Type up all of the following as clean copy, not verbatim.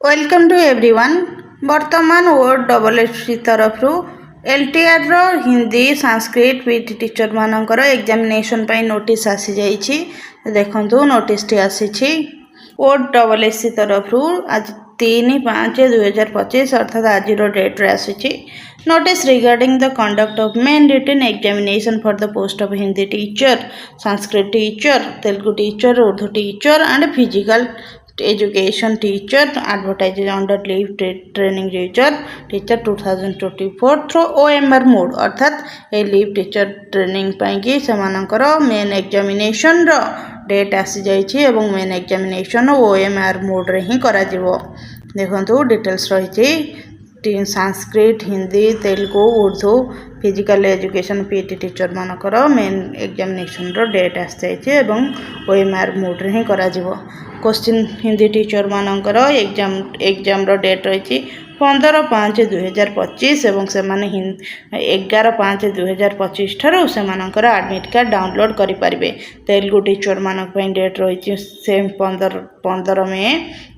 Welcome to everyone. वर्तमान word double S तरफ LTR रो हिंदी संस्कृत पीटी टीचर मानकर एग्जामिनेशन पाई नोटिस आसी जाइछि। देखंतु नोटिस टी आसीछि वर्ड डबल एस तरफ आज 3/5/2025 अर्थात आज डेट रे आसीछि notice regarding the conduct of main written examination for the post of Hindi teacher, Sanskrit teacher, Telugu teacher, Urdu teacher and physical education teacher advertised under leave training teacher 2024 through OMR mode अर्थात ए leave teacher training पाई से main examination रो date आसी जाइछि एवं main examination OMR mode रे ही करा जिवो। देखंतु details रही Sanskrit, Hindi, Telugu, Urdu, physical education PT teacher मानकर मेन एग्जामिनेशन रो डेट आसी जाइछि एवं OMR मोड रे ही करा जिवो। क्वेश्चन हिंदी टीचर मानकर एग्जाम रो डेट रही 15/5/2025 एवं से 11/5/2025 ठारू से एडमिट कार्ड डाउनलोड करि परिबे। तेलुगु टीचर मानक पई डेट रही सेम 15 मे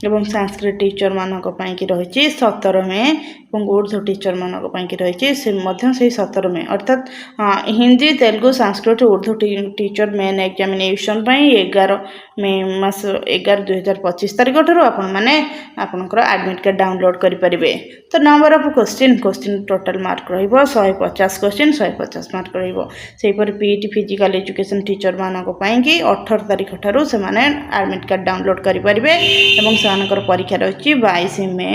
एवं संस्कृत टीचर मानक पई कि रही 17 मे एवं उर्दू टीचर मानक पई कि रही से मध्य से 17 मे अर्थात Hindi, Telugu, Sanskrit, Urdu teacher main examination पई 11 मे मास 11/2025 तारिख ठारू आपण माने आपनकर एडमिट कार्ड डाउनलोड करि परिबे। तो number of question total mark रहिबो 150 क्वेश्चन 150 मार्क रहिबो। सेहि पर पीटी फिजिकल एजुकेशन टीचर मानक पई कि 18 तारिख ठारू से एडमिट कार्ड डाउनलोड करि परिबे एवं सेमानकर परीक्षा रही 22 मे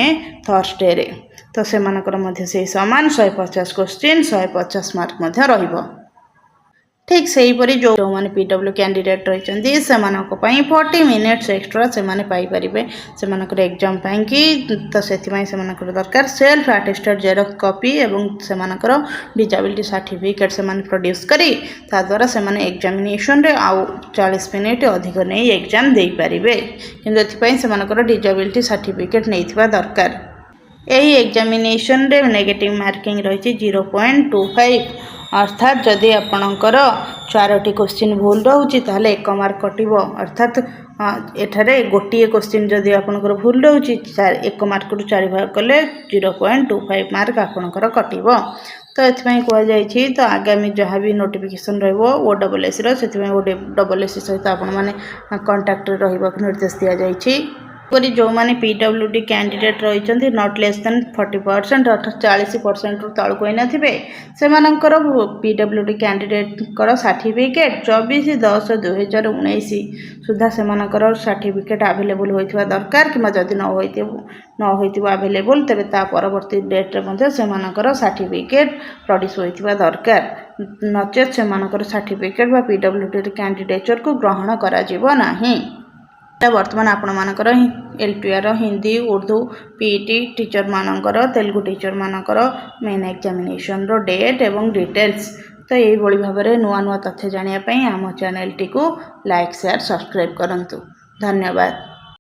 थर्सडे रे। तो सेमानकर मध्य से समान 150 क्वेश्चन 150 मार्क मध्य रहिबो। ठीक सही परी जो मैंने पीडब्ल्यू कैंडिडेट रही 40 मिनिट्स एक्स्ट्रा से पाई परिबे से एग्जाम पाई तो से दरकार सेल्फ अटेस्टेड जेरॉक्स कॉपी एवं से डिसेबिलिटी सर्टिफिकेट से प्रोड्यूस करी ता द्वारा से एग्जामिनेशन रे आउ 40 मिनिट अधिक नहीं एग्जाम दे पारिबे किंतु एथिपाई से डिसेबिलिटी सर्टिफिकेट नहीं दरकार। यही एग्जामिनेशन रे नेगेटिव मार्किंग रही 0.25 अर्थात जदि आपणकर 4टी क्वेश्चन भूल रोचे ताहले 1 मार्क कटिबो अर्थात एठारे गोटे क्वेश्चन जदि आपणकर भूल रोचे 1 मार्क रु 4 भाग कले 0.25 मार्क आपणकर कटिबो। तो एथिपाई कह जाइछि तो आगामी जहाँ भी नोटिफिकेशन रहिबो ओ डबल एस रो सेथिपाई ओ डबल एस सहित आपण माने कांटेक्ट रहिबा निर्देश दिया जाइछि। जो मैंने पीडब्ल्यूडी कैंडिडेट रही नॉट लेस देन 40% अर्थात 40% तलू होई नथिबे सेमानकर पीडब्ल्यूडी कैंडिडेट सर्टिफिकेट 24/10/2019 सुधा सेमानकर सर्टिफिकेट अवेलेबल होइथिबा दरकार कि जदि न होइथिबा अवेलेबल तेबे ता परवर्ती डेट रे मध्ये सेमानकर सर्टिफिकेट प्रोड्यूस होइथिबा दरकार नचेत सेमानकर सर्टिफिकेट बा पीडब्ल्यूडी कैंडिडेचर को ग्रहण करा जिवो नाही। वर्तमान आपण मानकर LTR Hindi, Urdu, PT teacher मानकर तेलुगु टीचर मानकर मेन एग्जामिनेशन रो डेट एवं डिटेल्स तो यही भाव में नुआ नुआ तथ्य जानिया आम चैनल टी को लाइक शेयर सब्सक्राइब करंतु। धन्यवाद।